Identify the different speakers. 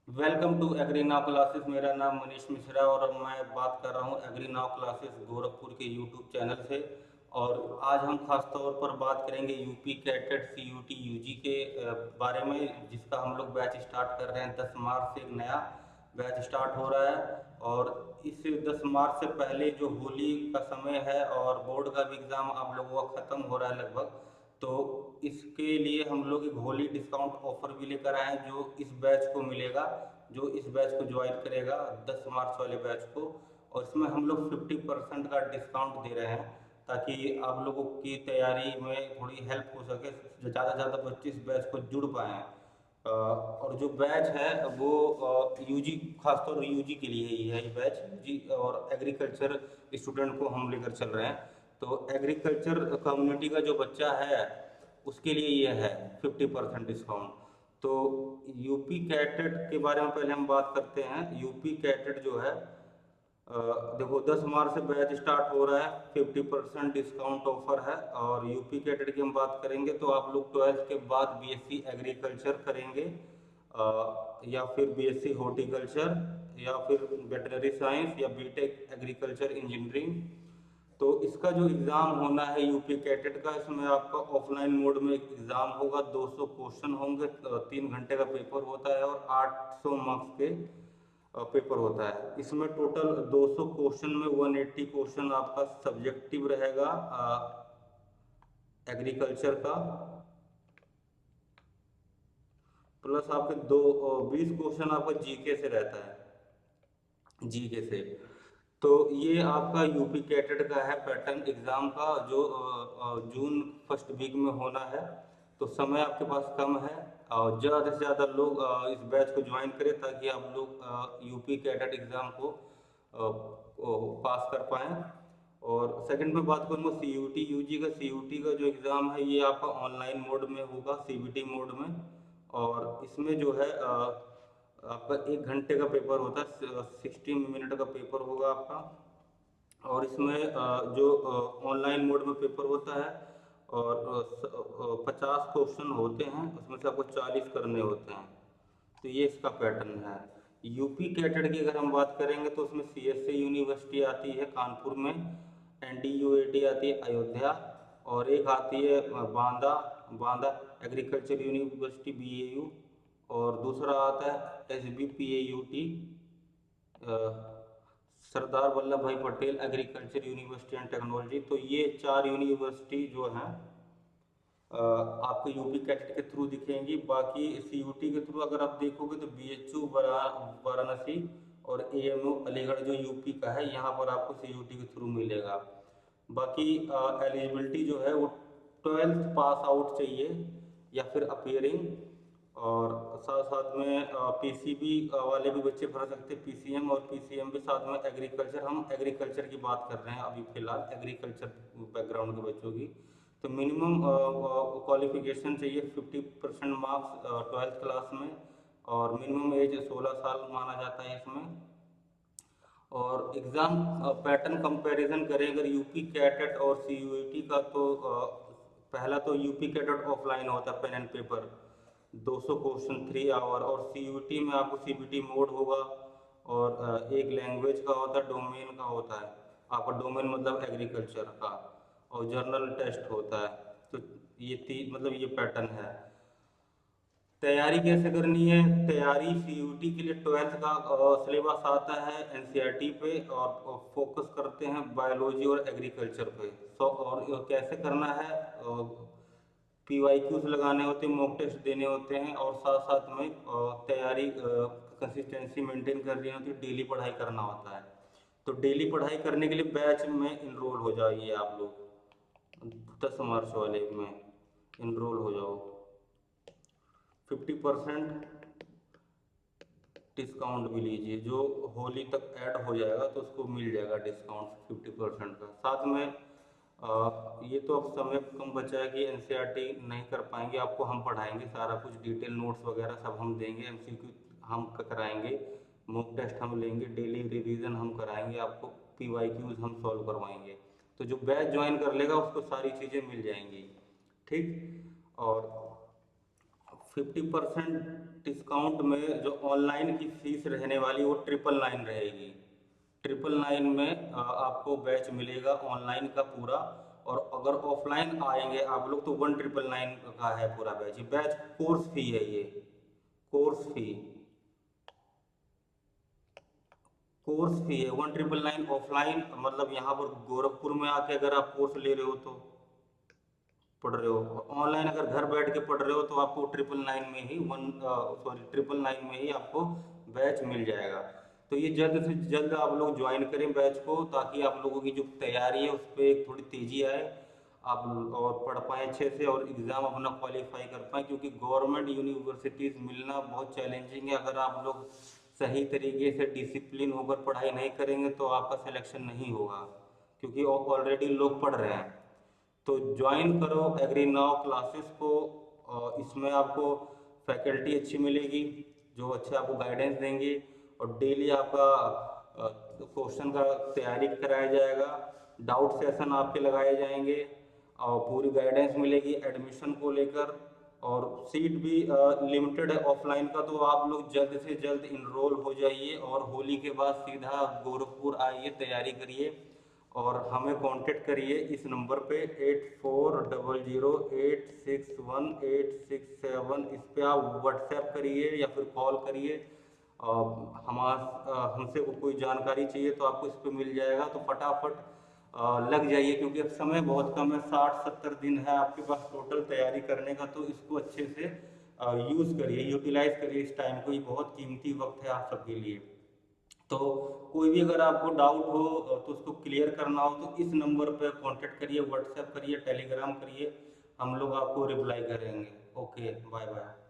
Speaker 1: Welcome to Agri Now classes. मेरा नाम मनीष मिश्रा और मैं बात कर रहा हूँ एग्री नाउ क्लासेस गोरखपुर के यूट्यूब चैनल से। और आज हम खास तौर पर बात करेंगे UP CATET C U T U G के बारे में, जिसका हम लोग बैच स्टार्ट कर रहे हैं। 10 मार्च से एक नया बैच स्टार्ट हो रहा है। और इस 10 मार्च से पहले जो होली का समय है और बोर्ड का भी एग्ज़ाम आप लोगों का ख़त्म हो रहा है लगभग, तो इसके लिए हम लोग एक होली डिस्काउंट ऑफर भी लेकर आए हैं जो इस बैच को मिलेगा, जो इस बैच को ज्वाइन करेगा 10 मार्च वाले बैच को। और इसमें हम लोग 50% का डिस्काउंट दे रहे हैं ताकि आप लोगों की तैयारी में थोड़ी हेल्प हो सके, जो ज़्यादा से ज़्यादा बच्चे इस बैच को जुड़ पाएँ। और जो बैच है वो यूजी, खासतौर यूजी के लिए ही है ये बैच। यूजी और एग्रीकल्चर स्टूडेंट को हम लेकर चल रहे हैं। तो एग्रीकल्चर कम्युनिटी का जो बच्चा है उसके लिए ये है 50% डिस्काउंट। तो यूपी कैटेट के बारे में पहले हम बात करते हैं। यूपी कैटेट जो है, देखो 10 मार्च से बैच स्टार्ट हो रहा है, 50% डिस्काउंट ऑफर है। और यूपी कैटेट की हम बात करेंगे तो आप लोग 12th के बाद बीएससी एग्रीकल्चर करेंगे, या फिर बीएससी हॉर्टिकल्चर, या फिर वेटनरी साइंस, या बीटेक एग्रीकल्चर इंजीनियरिंग। तो इसका जो एग्ज़ाम होना है यूपी कैटेट का, इसमें आपका ऑफलाइन मोड में एक एग्ज़ाम होगा। 200 क्वेश्चन होंगे, 3 घंटे का पेपर होता है और 800 मार्क्स के पेपर होता है। इसमें टोटल 200 क्वेश्चन में 180 क्वेश्चन आपका सब्जेक्टिव रहेगा एग्रीकल्चर का, प्लस आपके 20 क्वेश्चन आपका जीके से रहता है, जीके से। तो ये आपका यूपी कैटेट का है पैटर्न एग्ज़ाम का, जो जून फर्स्ट वीक में होना है। तो समय आपके पास कम है और ज़्यादा से ज़्यादा लोग इस बैच को ज्वाइन करें ताकि आप लोग यूपी कैटेट एग्ज़ाम को पास कर पाएँ। और सेकंड में बात करूँगा सी यू टी यू जी का। सी यू टी का जो एग्ज़ाम है ये आपका ऑनलाइन मोड में होगा, सी बी टी मोड में। और इसमें जो है आपका 1 घंटे का पेपर होता है, 60 मिनट का पेपर होगा आपका। और इसमें जो ऑनलाइन मोड में पेपर होता है और 50 क्वेश्चन होते हैं, उसमें से आपको 40 करने होते हैं। तो ये इसका पैटर्न है। यूपी कैटेट की अगर हम बात करेंगे तो उसमें सी एस सी यूनिवर्सिटी आती है कानपुर में, N D U A T आती है अयोध्या, और एक आती है Banda, Banda agriculture university B A U. और दूसरा आता है S B P A U T, Sardar Vallabh Bhai Patel agriculture university and technology. तो ये 4 यूनिवर्सिटी जो हैं आपको यूपी कैटेट के थ्रू दिखेंगी। बाकी सी यू टी के थ्रू अगर आप देखोगे तो बी एच यू वाराणसी और ए एम यू अलीगढ़ जो यूपी का है, यहाँ पर आपको सी यू टी के थ्रू मिलेगा। बाकी एलिजिबिलिटी जो है वो 12th पास आउट चाहिए या फिर अपियरिंग। और साथ साथ में पीसीबी वाले भी बच्चे भर सकते हैं, पीसीएम और पीसीएम भी साथ में। एग्रीकल्चर, हम एग्रीकल्चर की बात कर रहे हैं अभी फिलहाल, एग्रीकल्चर बैकग्राउंड के बच्चों की। तो मिनिमम क्वालिफिकेशन चाहिए 50% मार्क्स 12th क्लास में, और मिनिमम एज 16 साल माना जाता है इसमें। और एग्ज़ाम पैटर्न कंपैरिजन करें अगर यूपी कैटेट और सीयूईटी का, तो पहला तो यूपी कैटेट ऑफलाइन होता है, pen and paper, 200 question 3 hour. और सीयूईटी में आपको सीबीटी मोड होगा, और एक लैंग्वेज का होता है, डोमेन का होता है आपका, डोमेन मतलब एग्रीकल्चर का, और जर्नल टेस्ट होता है। तो ये मतलब ये पैटर्न है। तैयारी कैसे करनी है? तैयारी सीयूटी के लिए 12th का सिलेबस आता है एनसीईआरटी पे, और फोकस करते हैं बायोलॉजी और एग्रीकल्चर पे। सो और कैसे करना है, पीवाईक्यूज लगाने होते हैं, मॉक टेस्ट देने होते हैं, और साथ साथ में तैयारी कंसिस्टेंसी मेंटेन करनी होती है, डेली पढ़ाई करना होता है। तो डेली पढ़ाई करने के लिए बैच में इनरोल हो जाइए आप लोग, 10 मार्च वाले में इनरोल हो जाओ। 50% डिस्काउंट भी लीजिए, जो होली तक ऐड हो जाएगा तो उसको मिल जाएगा डिस्काउंट 50% का। साथ में ये तो अब समय कम बचा है कि एनसीईआरटी नहीं कर पाएंगे, आपको हम पढ़ाएंगे सारा कुछ, डिटेल नोट्स वगैरह सब हम देंगे, एमसीक्यू हम कराएंगे, मॉक टेस्ट हम लेंगे, डेली रिवीजन हम कराएंगे आपको, पीवाईक्यूज हम सॉल्व करवाएंगे। तो जो बैच ज्वाइन कर लेगा उसको सारी चीज़ें मिल जाएंगी। ठीक। और 50% डिस्काउंट में जो ऑनलाइन की फीस रहने वाली वो 999 रहेगी। 999 में आपको बैच मिलेगा ऑनलाइन का पूरा। और अगर ऑफलाइन आएंगे आप लोग तो 1999 का है पूरा बैच। बैच कोर्स फी है ये, कोर्स फी, कोर्स फी है 1999 ऑफलाइन। मतलब यहाँ पर गोरखपुर में आके अगर आप कोर्स ले रहे हो तो पढ़ रहे हो, ऑनलाइन अगर घर बैठ के पढ़ रहे हो तो आपको 999 में ही 999 में ही आपको बैच मिल जाएगा। तो ये जल्द से जल्द आप लोग ज्वाइन करें बैच को, ताकि आप लोगों की जो तैयारी है उस पर एक थोड़ी तेज़ी आए, आप और पढ़ पाएँ अच्छे से और एग्ज़ाम अपना क्वालिफाई कर पाएँ। क्योंकि गवर्नमेंट यूनिवर्सिटीज़ मिलना बहुत चैलेंजिंग है। अगर आप लोग सही तरीके से डिसिप्लिन होकर पढ़ाई नहीं करेंगे तो आपका सिलेक्शन नहीं होगा, क्योंकि ऑलरेडी लोग पढ़ रहे हैं। तो ज्वाइन करो एग्री नाउ क्लासेस को। इसमें आपको फैकल्टी अच्छी मिलेगी जो अच्छे आपको गाइडेंस देंगे, और डेली आपका क्वेश्चन का तैयारी कराया जाएगा, डाउट सेशन आपके लगाए जाएंगे और पूरी गाइडेंस मिलेगी एडमिशन को लेकर। और सीट भी लिमिटेड है ऑफलाइन का, तो आप लोग जल्द से जल्द इनरोल हो जाइए और होली के बाद सीधा गोरखपुर आइए, तैयारी करिए और हमें कांटेक्ट करिए इस नंबर पे 8400861867। इस पे आप व्हाट्सएप करिए या फिर कॉल करिए। हमसे कोई जानकारी चाहिए तो आपको इस पे मिल जाएगा। तो फटाफट लग जाइए, क्योंकि अब समय बहुत कम है, 60-70 दिन है आपके पास टोटल तैयारी करने का। तो इसको अच्छे से यूज़ करिए, यूटिलाइज करिए इस टाइम को, ये बहुत कीमती वक्त है आप सबके लिए। तो कोई भी अगर आपको डाउट हो तो उसको क्लियर करना हो तो इस नंबर पर कांटेक्ट करिए, व्हाट्सएप करिए, टेलीग्राम करिए, हम लोग आपको रिप्लाई करेंगे। Okay, bye bye.